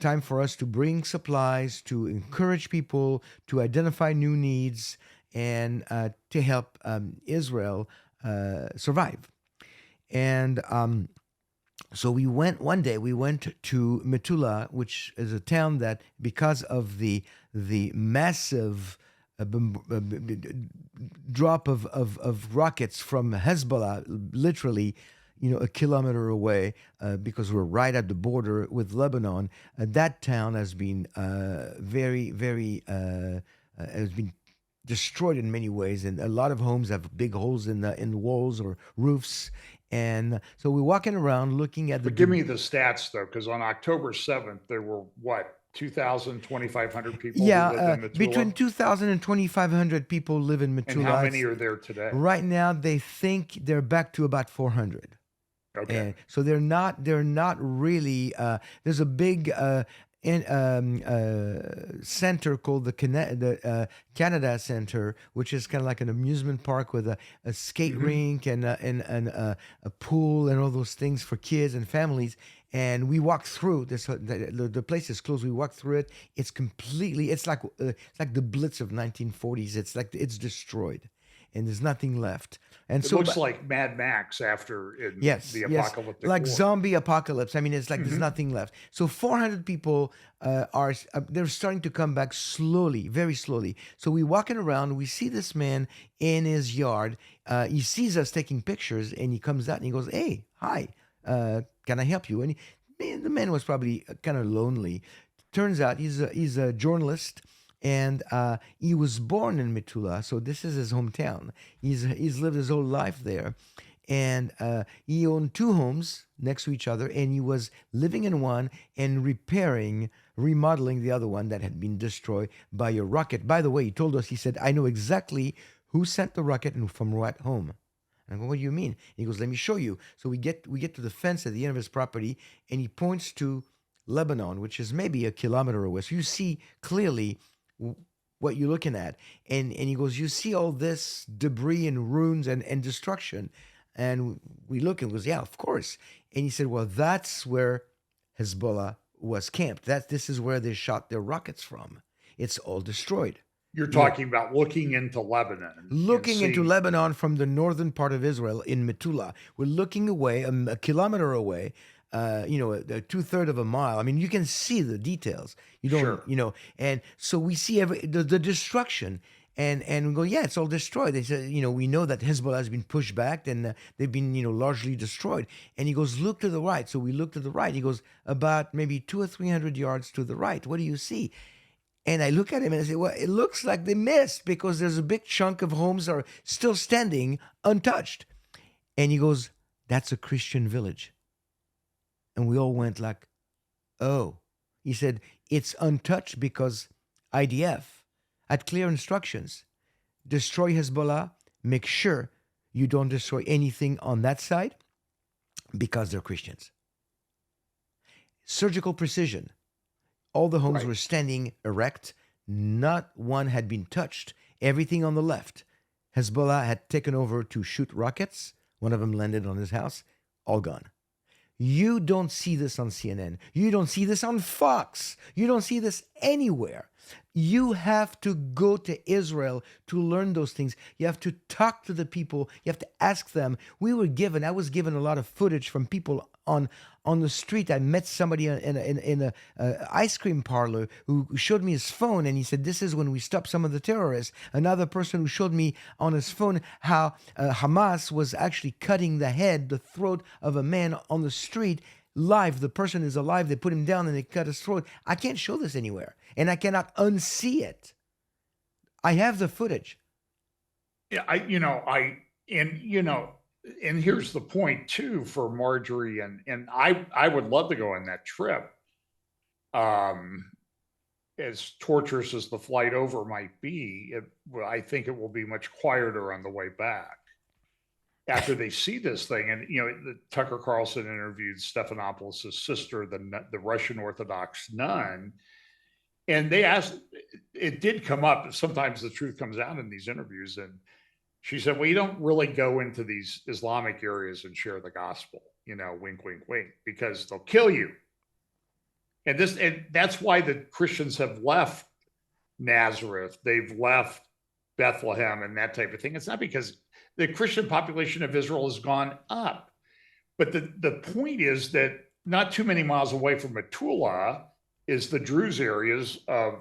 time for us to bring supplies, to encourage people, to identify new needs, and to help Israel survive. And So one day we went to Metula, which is a town that, because of the massive drop of rockets from Hezbollah, literally, a kilometer away, because we're right at the border with Lebanon. That town has been very, very has been destroyed in many ways, and a lot of homes have big holes in the walls or roofs. And so we're walking around looking at the. But give me the stats though, because on October 7th, there were what, 2,000, 2,500 people Yeah, who lived in between Metula? 2,000 and 2,500 people live in And how Metula. many are there today? Right now, they think they're back to about 400. Okay. And so they're not really. There's a big center called the Canada Center, which is kind of like an amusement park with a skate rink and a pool and all those things for kids and families. And we walked through this. The place is closed. We walked through it. It's completely. It's like the Blitz of 1940s. It's like it's destroyed, and there's nothing left. And It so looks like Mad Max after in yes, the yes, apocalyptic like war. zombie apocalypse. I mean, it's like there's nothing left. So 400 people they're starting to come back slowly, very slowly. So we're walking around. We see this man in his yard. He sees us taking pictures, and he comes out and he goes, "Hey, hi, can I help you?" And the man was probably kind of lonely. Turns out he's a journalist, and he was born in Metula, so this is his hometown. He's lived his whole life there, and he owned two homes next to each other, and he was living in one and remodeling the other one that had been destroyed by a rocket. By the way, he told us, he said, "I know exactly who sent the rocket and from what home." And I go, "What do you mean?" He goes, "Let me show you." So we get to the fence at the end of his property, and he points to Lebanon, which is maybe a kilometer away. So you see clearly what you're looking at. And he goes, "You see all this debris and ruins and destruction?" And we look and goes, "Yeah, of course." And he said, "Well, that's where Hezbollah was camped. This is where they shot their rockets from. It's all destroyed." You're You know, talking about looking into Lebanon and looking into seeing. Lebanon from the northern part of Israel in Metula. We're looking away, a kilometer away, 2/3 of a mile. I mean, you can see the details. You don't, Sure. and so we see the destruction. And we go, "Yeah, it's all destroyed." They said, "We know that Hezbollah has been pushed back, and they've been, largely destroyed." And he goes, "Look to the right." So we look to the right. He goes, "About maybe 200 or 300 yards to the right. What do you see?" And I look at him and I say, "Well, it looks like they missed, because there's a big chunk of homes are still standing untouched." And he goes, "That's a Christian village." And we all went like, "Oh." He said, "It's untouched because IDF had clear instructions. Destroy Hezbollah. Make sure you don't destroy anything on that side, because they're Christians." Surgical precision. All the homes Right. were standing erect. Not one had been touched. Everything on the left. Hezbollah had taken over to shoot rockets. One of them landed on his house. All gone. You don't see this on CNN. You don't see this on Fox. You don't see this anywhere. You have to go to Israel to learn those things. You have to talk to the people. You have to ask them. I was given a lot of footage from people on the street. I met somebody in a ice cream parlor who showed me his phone, and he said, "This is when we stopped some of the terrorists." Another person who showed me on his phone how Hamas was actually cutting the throat of a man on the street live. The person is alive. They put him down and they cut his throat. I can't show this anywhere, and I cannot unsee it. I have the footage. Yeah, and here's the point too for Marjorie, and I would love to go on that trip. As torturous as the flight over might be, I think it will be much quieter on the way back after they see this thing. And Tucker Carlson interviewed Stephanopoulos' sister, the Russian Orthodox nun, and they asked. It did come up. Sometimes the truth comes out in these interviews, and she said, "We don't really go into these Islamic areas and share the gospel, wink, wink, wink, because they'll kill you." And that's why the Christians have left Nazareth. They've left Bethlehem and that type of thing. It's not because the Christian population of Israel has gone up, But the point is that not too many miles away from Metula is the Druz areas of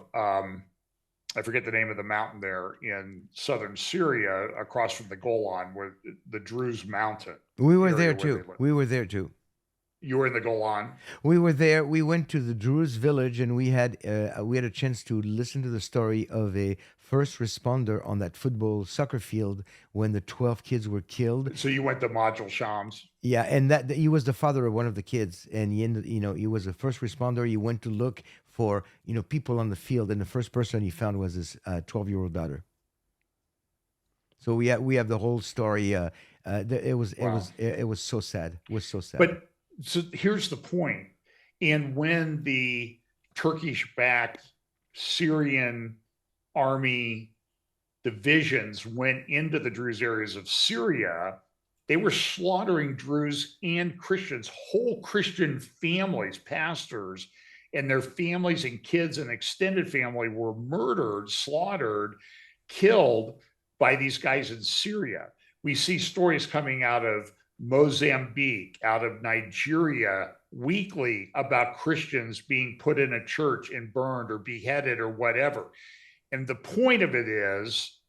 I forget the name of the mountain there in southern Syria, across from the Golan, where the Druz mountain We were there area where they too. live. We were there too. You were in the Golan. We were there. We went to the Druz village, and we had a chance to listen to the story of a first responder on that football soccer field when the 12 kids were killed. So you went to Module Shams. Yeah, and that he was the father of one of the kids, and he ended, he was a first responder. He went to look for people on the field, and the first person he found was his 12-year-old daughter. So we have the whole story. Wow. It was so sad. It was so sad. But so here's the point. And when the Turkish-backed Syrian army divisions went into the Druze areas of Syria, they were slaughtering Druze and Christians, whole Christian families, pastors, and their families and kids and extended family were murdered, slaughtered, killed by these guys in Syria. We see stories coming out of Mozambique, out of Nigeria weekly about Christians being put in a church and burned or beheaded or whatever. And the point of it is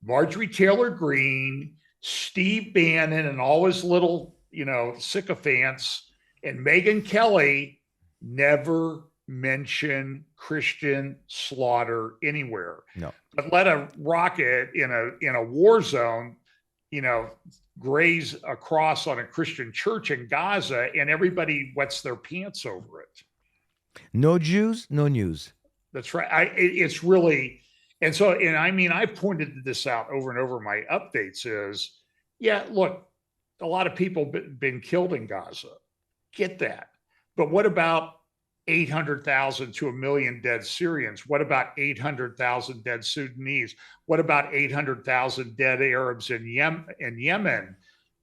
Marjorie Taylor Greene, Steve Bannon, and all his little, sycophants, and Megyn Kelly never mention Christian slaughter anywhere. No. But let a rocket in a war zone, graze across on a Christian church in Gaza, and everybody wets their pants over it. No Jews, no news. That's right. It's really, and so, and I mean, I pointed this out over and over in my updates is, yeah, look, a lot of people been killed in Gaza. Get that. But what about 800,000 to 1 million dead Syrians? What about 800,000 dead Sudanese? What about 800,000 dead Arabs in Yemen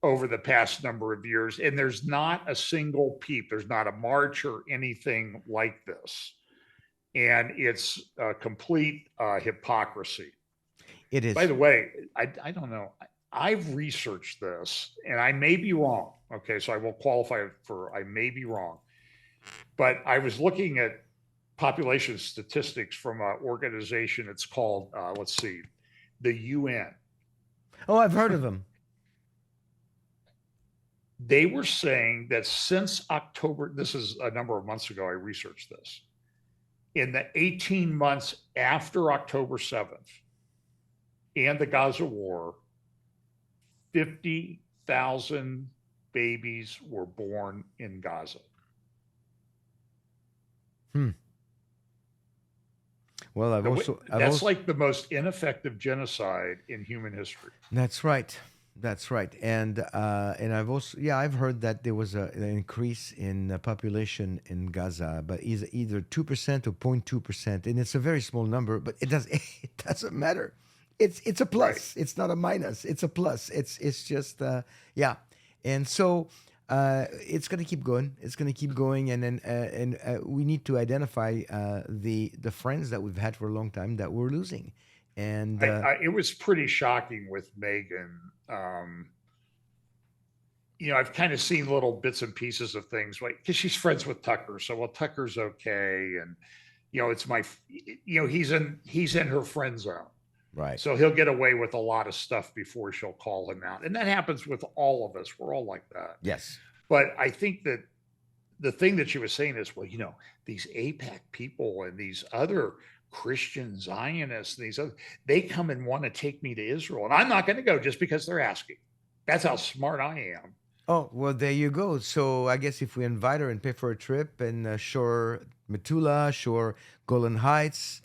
over the past number of years? And there's not a single peep. There's not a march or anything like this. And it's a complete hypocrisy. It is. By the way, I don't know. I've researched this, and I may be wrong. Okay, so I will qualify for I may be wrong. But I was looking at population statistics from an organization. It's called, the UN. Oh, I've heard of them. They were saying that since October, this is a number of months ago, I researched this. In the 18 months after October 7th and the Gaza war, 50,000 babies were born in Gaza. Well, that's like the most ineffective genocide in human history. That's right. That's right. And I've heard that there was an increase in population in Gaza, but either 2% or 0.2%, and it's a very small number, but it doesn't matter. It's a plus. Right. It's not a minus. It's a plus. It's just yeah. And so it's going to keep going. It's going to keep going, and then we need to identify the friends that we've had for a long time that we're losing. And it was pretty shocking with Megyn. I've kind of seen little bits and pieces of things, like because she's friends with Tucker, so Tucker's okay, and it's he's in her friend zone. Right. So he'll get away with a lot of stuff before she'll call him out. And that happens with all of us. We're all like that. Yes. But I think that the thing that she was saying is, well, these AIPAC people and these other Christian Zionists, they come and want to take me to Israel. And I'm not going to go just because they're asking. That's how smart I am. Oh, well, there you go. So I guess if we invite her and pay for a trip and shore Metula, shore Golan Heights,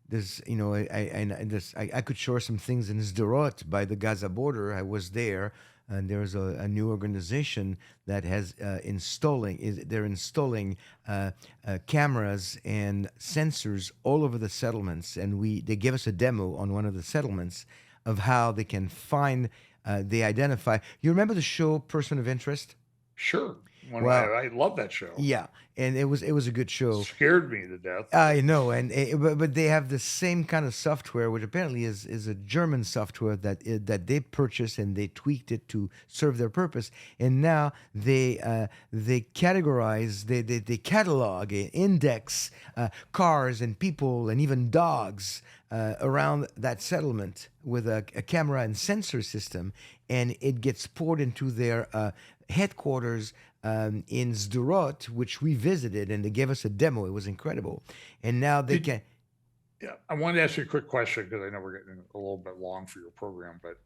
there's, I could show some things in Sderot by the Gaza border. I was there, and there's a new organization that has they're installing cameras and sensors all over the settlements, and they gave us a demo on one of the settlements of how they can find, they identify. You remember the show Person of Interest? Sure. Well, I love that show. yeah, and it was a good show. Scared me to death. I know, and but they have the same kind of software, which apparently is a German software that they purchased and they tweaked it to serve their purpose. And now they categorize, they catalog, index cars and people and even dogs around that settlement with a camera and sensor system, and it gets poured into their headquarters in Sderot, which we visited, and they gave us a demo. It was incredible. And now they can. Yeah, I wanted to ask you a quick question because I know we're getting a little bit long for your program, but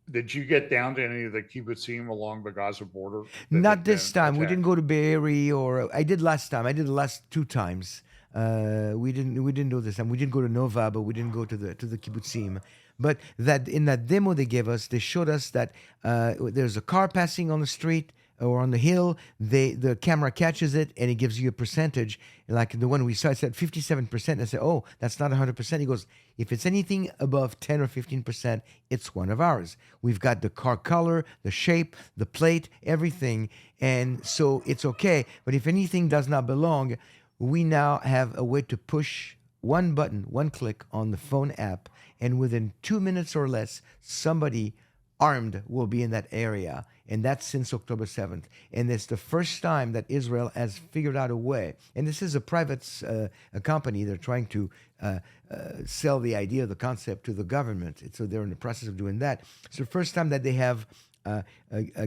did you get down to any of the kibbutzim along the Gaza border? Not this time. We didn't go to Be'eri, or I did last time. I did the last 2 times. We didn't do this time. We didn't go to Nova, but we didn't go to the kibbutzim. But that in that demo they gave us, they showed us that there's a car passing on the street or on the hill. The camera catches it and it gives you a percentage. Like the one we saw, it said 57%. I said, oh, that's not 100%. He goes, if it's anything above 10 or 15%, it's one of ours. We've got the car color, the shape, the plate, everything, and so it's okay. But if anything does not belong, we now have a way to push one button, one click on the phone app, and within 2 minutes or less, somebody armed will be in that area. And that's since October 7th. And it's the first time that Israel has figured out a way. And this is a private a company. They're trying to sell the idea, the concept to the government. So they're in the process of doing that. It's the first time that they have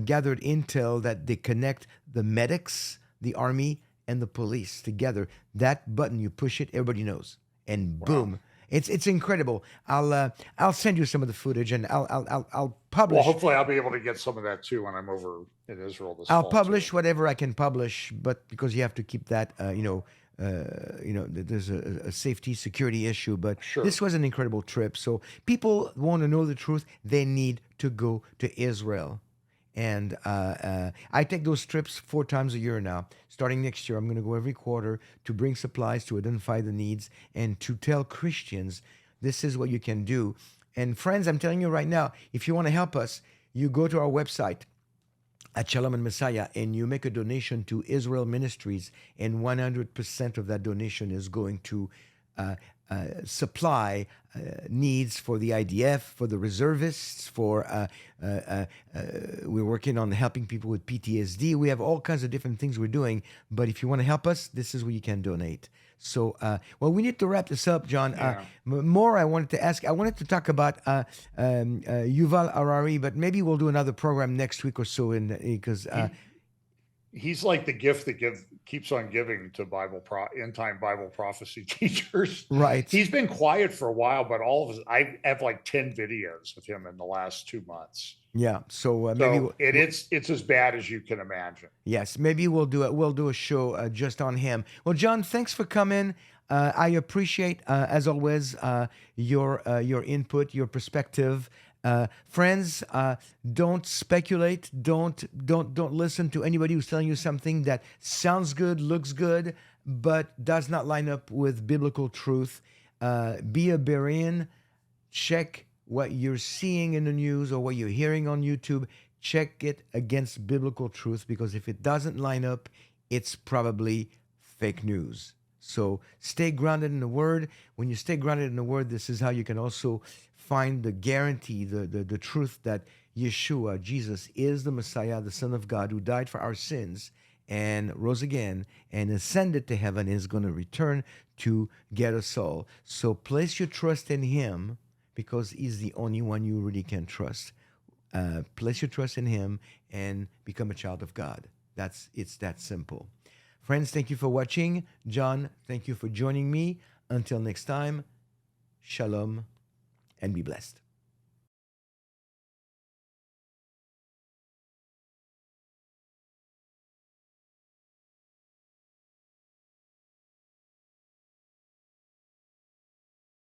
gathered intel that they connect the medics, the army, and the police together. That button, you push it, everybody knows. And boom. Wow. It's incredible. I'll send you some of the footage, and I'll publish. Well, hopefully I'll be able to get some of that too when I'm over in Israel this I'll fall publish too. whatever I can publish, but because you have to keep that, there's a safety security issue. But Sure. This was an incredible trip. So people want to know the truth. They need to go to Israel. And I take those trips 4 times a year now. Starting next year, I'm going to go every quarter to bring supplies, to identify the needs, and to tell Christians this is what you can do. And friends, I'm telling you right now, if you want to help us, you go to our website at Shalom and Messiah, and you make a donation to Israel Ministries, and 100% of that donation is going to supply needs for the IDF, for the reservists, for we're working on helping people with PTSD. We have all kinds of different things we're doing, but if you want to help us, this is where you can donate. So, well, we need to wrap this up, John. Yeah. More I wanted to ask. I wanted to talk about Yuval Harari, but maybe we'll do another program next week or so, because he's like the gift that keeps on giving to end time Bible prophecy teachers. Right. He's been quiet for a while, but I have like 10 videos of him in the last 2 months. Yeah. So maybe it's as bad as you can imagine. Yes. Maybe we'll do it. We'll do a show just on him. Well, John, thanks for coming. I appreciate, as always, your input, your perspective. Friends, don't speculate. Don't listen to anybody who's telling you something that sounds good, looks good, but does not line up with biblical truth. Be a Berean. Check what you're seeing in the news or what you're hearing on YouTube. Check it against biblical truth, because if it doesn't line up, it's probably fake news. So stay grounded in the Word. When you stay grounded in the Word, this is how you can also find the guarantee, the truth that Yeshua, Jesus, is the Messiah, the Son of God, who died for our sins and rose again and ascended to heaven, and is going to return to get us all. So place your trust in Him, because He's the only one you really can trust. Place your trust in Him and become a child of God. It's that simple. Friends, thank you for watching. John, thank you for joining me. Until next time, shalom and be blessed.